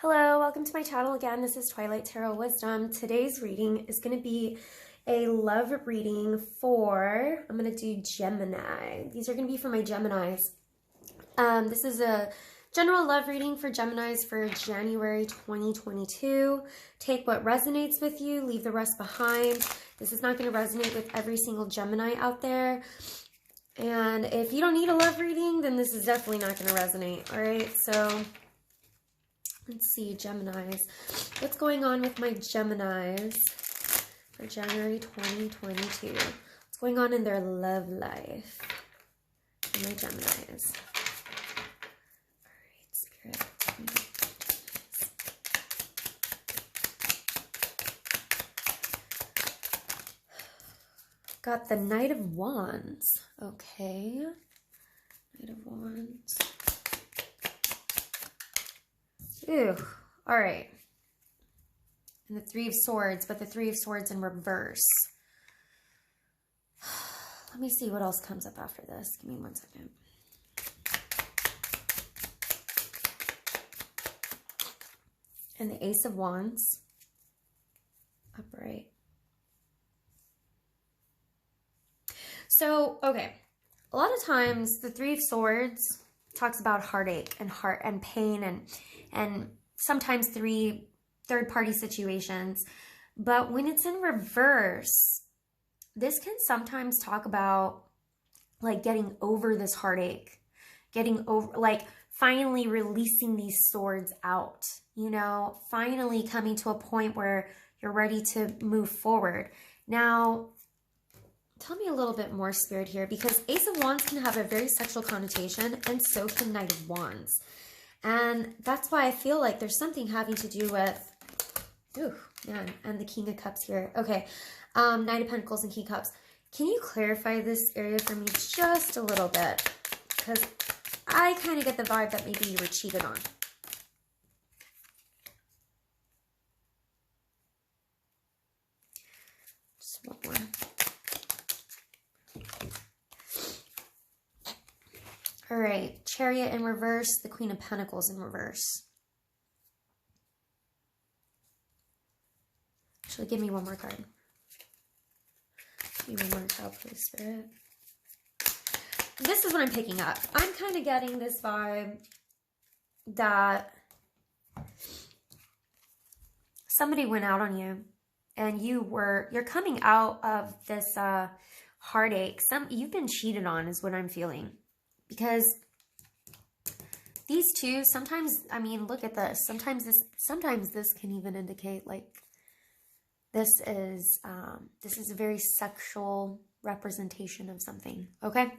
Hello, welcome to my channel again. This is Twilight Tarot Wisdom. Today's reading is going to be a love reading for, I'm going to do Gemini. These are going to be for my Geminis. This is a general love reading for Geminis for January 2022. Take what resonates with you, leave the rest behind. This is not going to resonate with every single Gemini out there. And if you don't need a love reading, then this is definitely not going to resonate. All right, so let's see, Geminis. What's going on with my Geminis for January 2022? What's going on in their love life for my Geminis? All right, Spirit. Got the Knight of Wands. Okay. Knight of Wands. Ew. All right. And the Three of Swords, but the Three of Swords in reverse. Let me see what else comes up after this. Give me 1 second. And the Ace of Wands. Upright. So, okay. A lot of times the Three of Swords talks about heartache and heart and pain and sometimes third-party situations. But when it's in reverse, this can sometimes talk about like getting over this heartache, getting over, like finally releasing these swords out, you know, finally coming to a point where you're ready to move forward. Now, tell me a little bit more, Spirit, here, because Ace of Wands can have a very sexual connotation, and so can Knight of Wands. And that's why I feel like there's something having to do with, ooh, man, and the King of Cups here. Okay, Knight of Pentacles and King of Cups. Can you clarify this area for me just a little bit? Because I kind of get the vibe that maybe you were cheated on. Just one more. All right, Chariot in reverse, the Queen of Pentacles in reverse. Actually, give me one more card. Give me one more card, please, Spirit. This is what I'm picking up. I'm kind of getting this vibe that somebody went out on you and you're coming out of this heartache. You've been cheated on is what I'm feeling. Because these two, sometimes, I mean, look at this. Sometimes this can even indicate like this is a very sexual representation of something. Okay,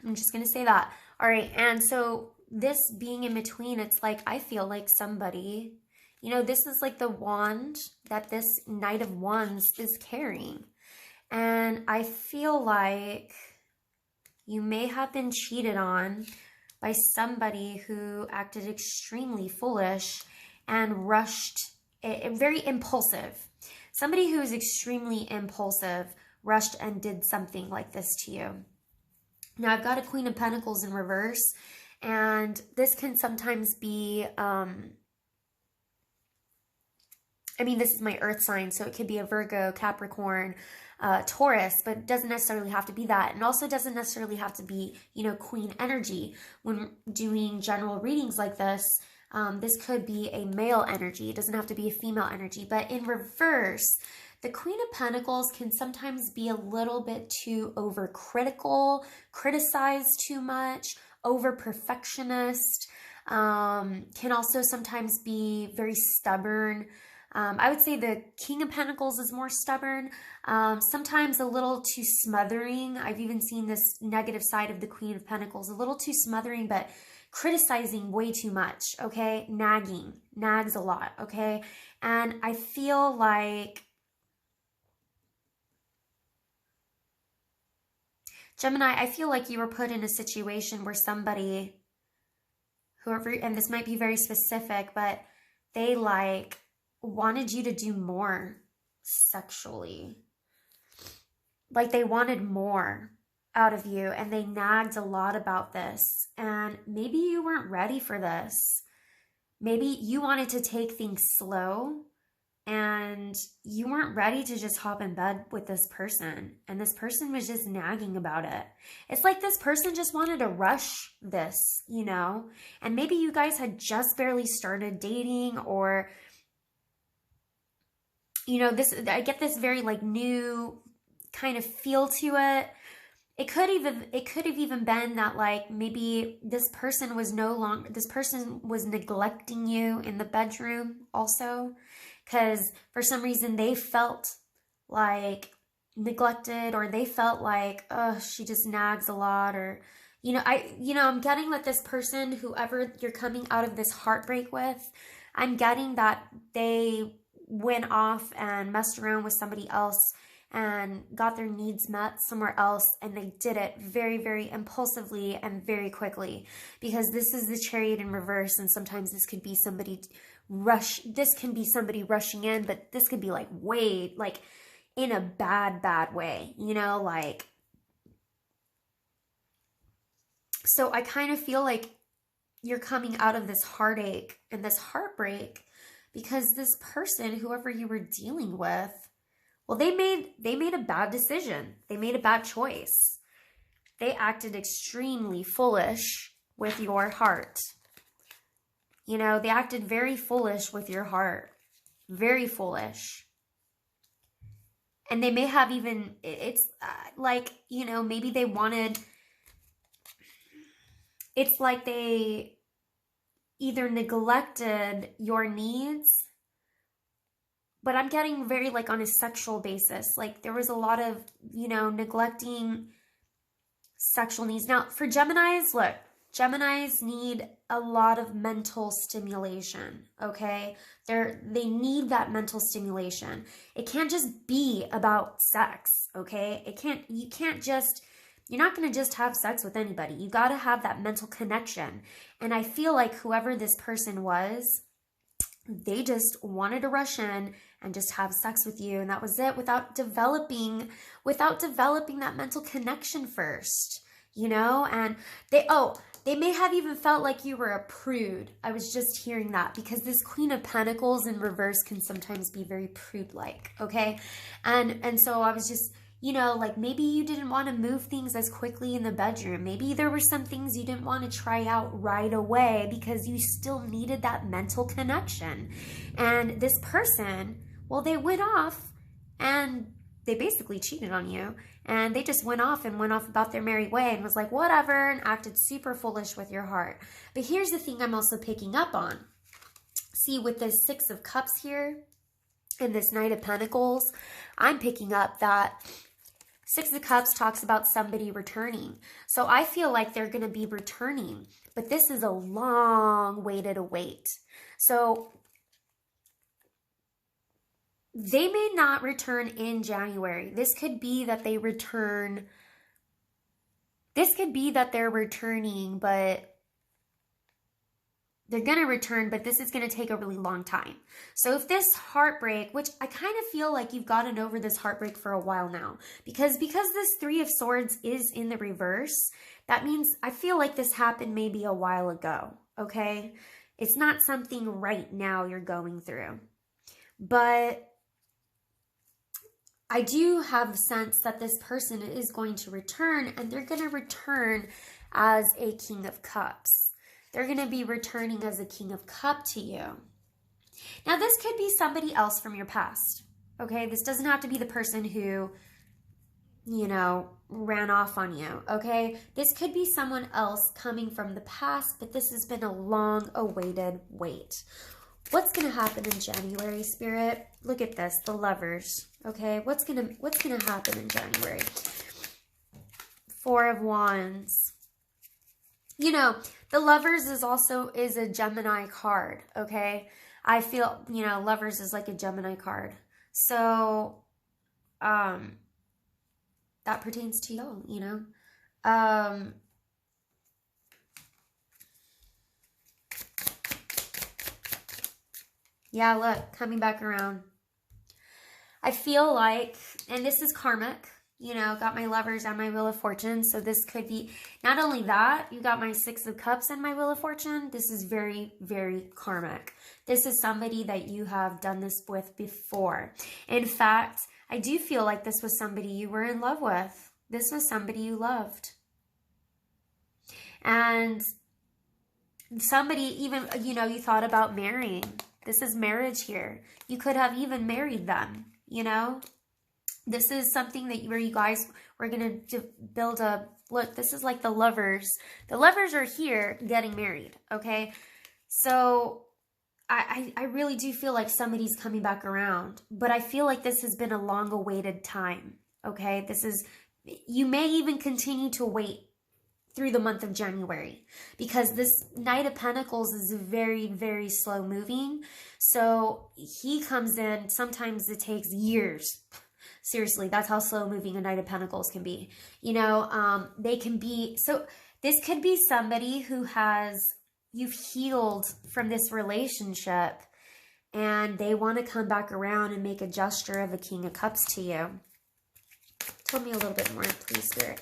I'm just gonna say that. All right, and so this being in between, it's like I feel like somebody, you know, this is like the wand that this Knight of Wands is carrying, and I feel like you may have been cheated on by somebody who acted extremely foolish and rushed, very impulsive. Somebody who is extremely impulsive rushed and did something like this to you. Now, I've got a Queen of Pentacles in reverse, and this can sometimes be, I mean, this is my earth sign, so it could be a Virgo, Capricorn, Taurus, but it doesn't necessarily have to be that. And also doesn't necessarily have to be, you know, Queen energy. When doing general readings like this, this could be a male energy. It doesn't have to be a female energy. But in reverse, the Queen of Pentacles can sometimes be a little bit too overcritical, criticize too much, over perfectionist, can also sometimes be very stubborn. I would say the King of Pentacles is more stubborn, sometimes a little too smothering. I've even seen this negative side of the Queen of Pentacles, a little too smothering, but criticizing way too much, okay? Nags a lot, okay? And I feel like Gemini, I feel like you were put in a situation where somebody, whoever, and this might be very specific, but they like wanted you to do more sexually. Like they wanted more out of you, and they nagged a lot about this, and maybe you weren't ready for this. maybe you wanted to take things slow and you weren't ready to just hop in bed with this person. And this person was just nagging about it. It's like this person just wanted to rush this, you know? And maybe you guys had just barely started dating, or, you know, I get this very like new kind of feel to it. It could have even been that like maybe this person was neglecting you in the bedroom also, because for some reason they felt like neglected, or they felt like, oh, she just nags a lot, or I'm getting that this person, whoever you're coming out of this heartbreak with, I'm getting that they went off and messed around with somebody else and got their needs met somewhere else, and they did it very, very impulsively and very quickly, because this is the Chariot in reverse, and sometimes this could be somebody rushing in, but this could be like way, like in a bad way, you know, like, so I kind of feel like you're coming out of this heartache and this heartbreak because this person, whoever you were dealing with, well, they made a bad decision. They made a bad choice. They acted extremely foolish with your heart. You know, they acted very foolish with your heart. Very foolish. And they may have even, it's like, you know, maybe they wanted, it's like they either neglected your needs, but I'm getting very like on a sexual basis. Like there was a lot of, you know, neglecting sexual needs. Now for Geminis, look, Geminis need a lot of mental stimulation, okay? They need that mental stimulation. It can't just be about sex, okay? You're not going to just have sex with anybody. You got to have that mental connection. And I feel like whoever this person was, they just wanted to rush in and just have sex with you, and that was it, without developing that mental connection first, you know? And they may have even felt like you were a prude. I was just hearing that, because this Queen of Pentacles in reverse can sometimes be very prude-like, okay? And so I was just, you know, like maybe you didn't want to move things as quickly in the bedroom. Maybe there were some things you didn't want to try out right away because you still needed that mental connection. And this person, well, they went off and they basically cheated on you. And they just went off about their merry way and was like, whatever, and acted super foolish with your heart. But here's the thing I'm also picking up on. See, with this Six of Cups here and this Knight of Pentacles, I'm picking up that Six of Cups talks about somebody returning. So I feel like they're going to be returning, but this is a long way to wait. So they may not return in January. This could be that they return. This could be that they're returning, but they're going to return, but this is going to take a really long time. So if this heartbreak, which I kind of feel like you've gotten over this heartbreak for a while now, because this Three of Swords is in the reverse, that means I feel like this happened maybe a while ago, okay? It's not something right now you're going through. But I do have a sense that this person is going to return, and they're going to return as a King of Cups. They're going to be returning as a King of Cups to you. Now, this could be somebody else from your past, okay? This doesn't have to be the person who, you know, ran off on you, okay? This could be someone else coming from the past, but this has been a long-awaited wait. What's going to happen in January, Spirit? Look at this, the Lovers, okay? What's going to happen in January? Four of Wands. You know, the Lovers is a Gemini card, okay? I feel, you know, Lovers is like a Gemini card. So, that pertains to y'all, you know? Yeah, look, coming back around. I feel like, and this is karmic, You know, got my Lovers and my Wheel of Fortune. So this could be, not only that, you got my Six of Cups and my Wheel of Fortune. This is very, very karmic. This is somebody that you have done this with before. In fact, I do feel like this was somebody you were in love with. This was somebody you loved. And somebody even, you know, you thought about marrying. This is marriage here. You could have even married them, you know. This is something that where you guys were going to build a, look, this is like the lovers. The lovers are here getting married, okay? So I really do feel like somebody's coming back around. But I feel like this has been a long-awaited time, okay? This is, you may even continue to wait through the month of January, because this Knight of Pentacles is very, very slow moving. So he comes in, sometimes it takes years. Seriously, that's how slow moving a Knight of Pentacles can be. You know, they can be, so this could be somebody who has, you've healed from this relationship and they want to come back around and make a gesture of a King of Cups to you. Tell me a little bit more, please, Spirit.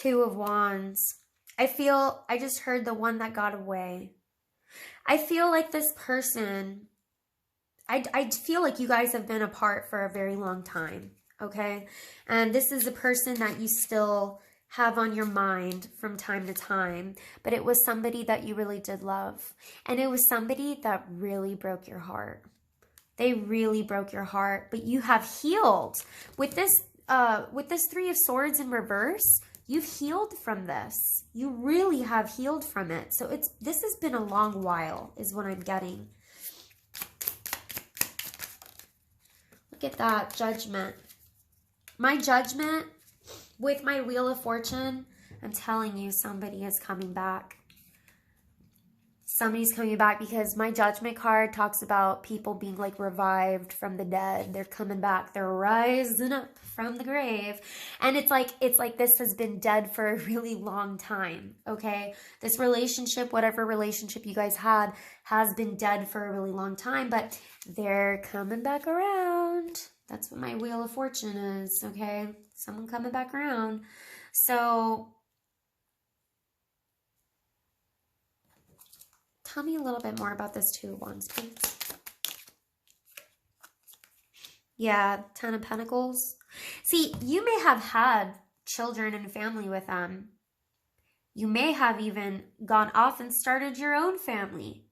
Two of Wands. I just heard the one that got away. I feel like this person, I feel like you guys have been apart for a very long time, okay? And this is a person that you still have on your mind from time to time, but it was somebody that you really did love. And it was somebody that really broke your heart. They really broke your heart, but you have healed. With this Three of Swords in reverse, you've healed from this. You really have healed from it. So this has been a long while, is what I'm getting. Look at that, Judgment. My Judgment with my Wheel of Fortune, I'm telling you, somebody is coming back. Somebody's coming back, because my Judgment card talks about people being like revived from the dead. They're coming back. They're rising up from the grave. And it's like this has been dead for a really long time, okay? This relationship, whatever relationship you guys had, has been dead for a really long time, but they're coming back around. That's what my Wheel of Fortune is, okay? Someone coming back around. So tell me a little bit more about this Two of Wands, please. Yeah, Ten of Pentacles. See, you may have had children and family with them. You may have even gone off and started your own family.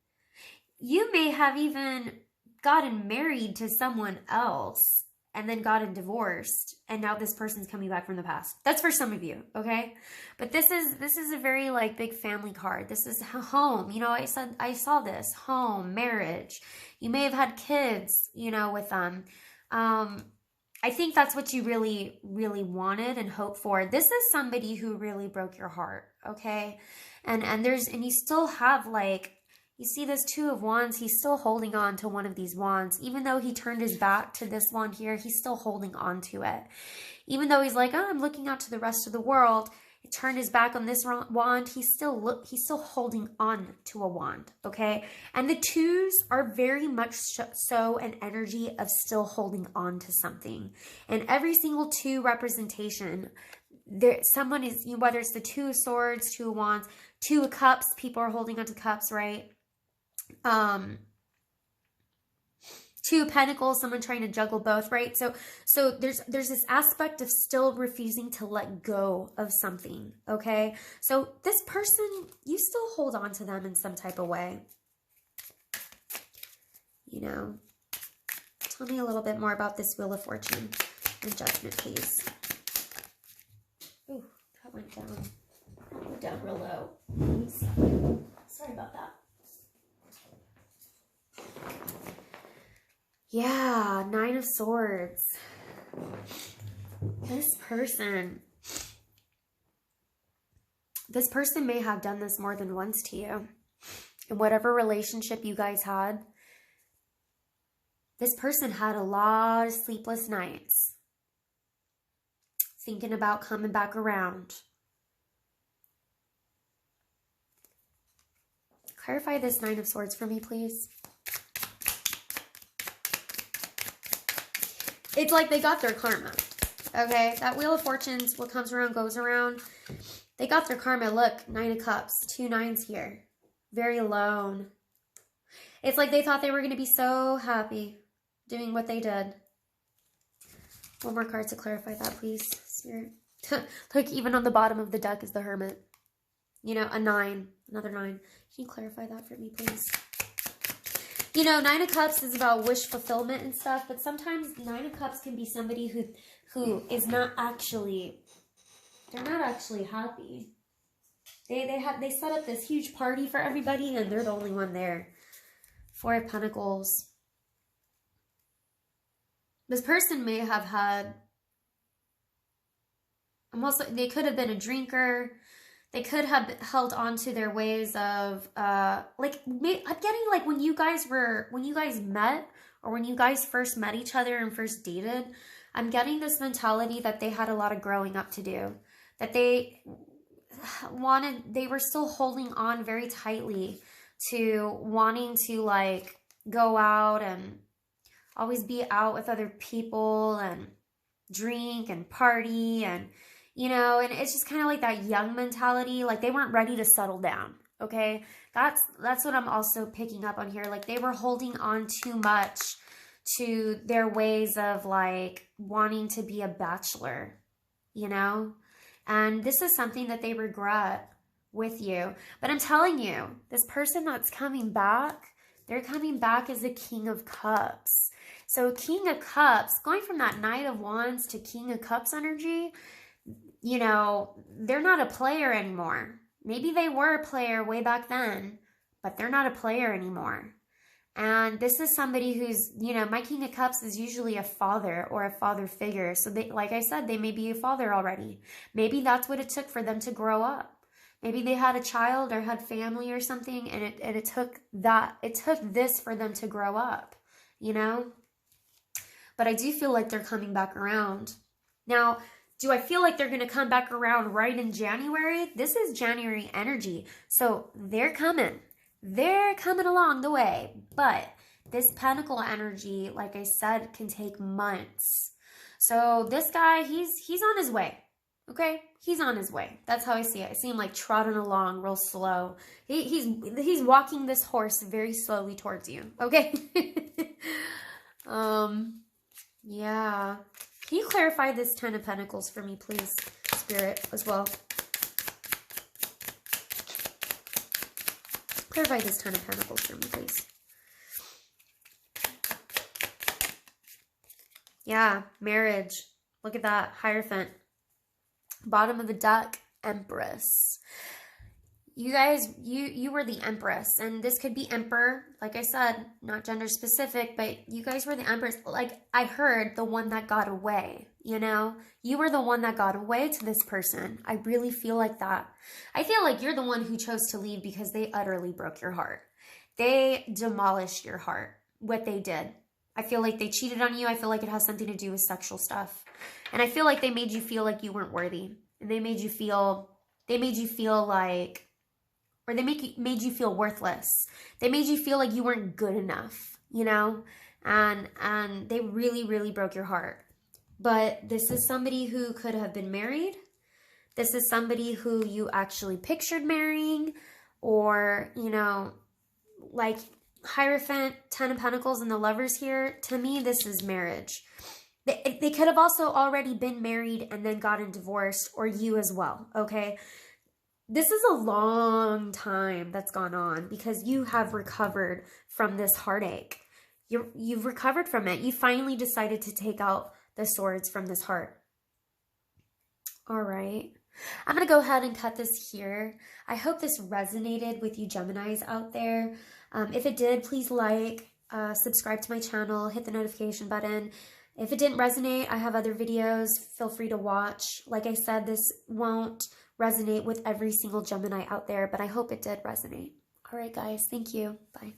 You may have even gotten married to someone else and then gotten divorced, and now this person's coming back from the past. That's for some of you, okay? But this is a very like big family card. This is home. You know, I saw this home, marriage. You may have had kids, you know, with them. I think that's what you really, really wanted and hoped for. This is somebody who really broke your heart, okay? And you still have like, you see this Two of Wands, he's still holding on to one of these wands. Even though he turned his back to this wand here, he's still holding on to it. Even though he's like, oh, I'm looking out to the rest of the world, he turned his back on this wand, he's still holding on to a wand, okay? And the twos are very much so an energy of still holding on to something. And every single two representation, someone is, whether it's the Two of Swords, Two of Wands, Two of Cups, people are holding on to cups, right? Two of Pentacles, someone trying to juggle both, right? So there's this aspect of still refusing to let go of something, okay? So this person, you still hold on to them in some type of way. You know, tell me a little bit more about this Wheel of Fortune and Judgment, please. Ooh, that went down. That went down real low. Sorry about that. Yeah, Nine of Swords. This person may have done this more than once to you. In whatever relationship you guys had, this person had a lot of sleepless nights thinking about coming back around. Clarify this Nine of Swords for me, please. It's like they got their karma. Okay, that Wheel of Fortune's what comes around goes around. They got their karma. Look, 9 of Cups, 2 9s here. Very alone. It's like they thought they were going to be so happy doing what they did. One more card to clarify that, please, Spirit. Look, even on the bottom of the deck is the Hermit. You know, a 9, another 9. Can you clarify that for me, please? You know, 9 of Cups is about wish fulfillment and stuff, but sometimes 9 of Cups can be somebody who is not actually, they're not actually happy. They set up this huge party for everybody, and they're the only one there. 4 of Pentacles. This person may have had, almost, they could have been a drinker. They could have held on to their ways of, like, I'm getting like when you guys met, or when you guys first met each other and first dated, I'm getting this mentality that they had a lot of growing up to do. That they were still holding on very tightly to wanting to, like, go out and always be out with other people and drink and party and, you know, and it's just kind of like that young mentality. Like, they weren't ready to settle down, okay? That's what I'm also picking up on here. Like, they were holding on too much to their ways of, like, wanting to be a bachelor, you know? And this is something that they regret with you. But I'm telling you, this person that's coming back, they're coming back as a King of Cups. So King of Cups, going from that Knight of Wands to King of Cups energy, you know, they're not a player anymore. Maybe they were a player way back then, but they're not a player anymore. And this is somebody who's, you know, my King of Cups is usually a father or a father figure. So they, like I said, they may be a father already. Maybe that's what it took for them to grow up. Maybe they had a child or had family or something, and it took this for them to grow up, you know? But I do feel like they're coming back around. Now, do I feel like they're going to come back around right in January? This is January energy. So they're coming. They're coming along the way. But this Pentacle energy, like I said, can take months. So this guy, he's on his way. Okay? He's on his way. That's how I see it. I see him like trotting along real slow. He's walking this horse very slowly towards you. Okay? Yeah. Can you clarify this 10 of Pentacles for me, please, Spirit, as well? Clarify this 10 of Pentacles for me, please. Yeah, marriage. Look at that. Hierophant. Bottom of the deck, Empress. You guys, you were the Empress, and this could be Emperor, like I said, not gender specific, but you guys were the Empress. Like, I heard the one that got away, you know? You were the one that got away to this person. I really feel like that. I feel like you're the one who chose to leave because they utterly broke your heart. They demolished your heart, what they did. I feel like they cheated on you. I feel like it has something to do with sexual stuff. And I feel like they made you feel like you weren't worthy. And they made you feel like, or they made you feel worthless. They made you feel like you weren't good enough, you know? And they really, really broke your heart. But this is somebody who could have been married. This is somebody who you actually pictured marrying, or, you know, like Hierophant, 10 of Pentacles, and the Lovers here. To me, this is marriage. They could have also already been married and then gotten divorced, or you as well, okay? This is a long time that's gone on because you have recovered from this heartache. You've recovered from it. You finally decided to take out the swords from this heart. All right. I'm going to go ahead and cut this here. I hope this resonated with you Geminis out there. If it did, please like, subscribe to my channel, hit the notification button. If it didn't resonate, I have other videos. Feel free to watch. Like I said, this won't resonate with every single Gemini out there, but I hope it did resonate. All right, guys. Thank you. Bye.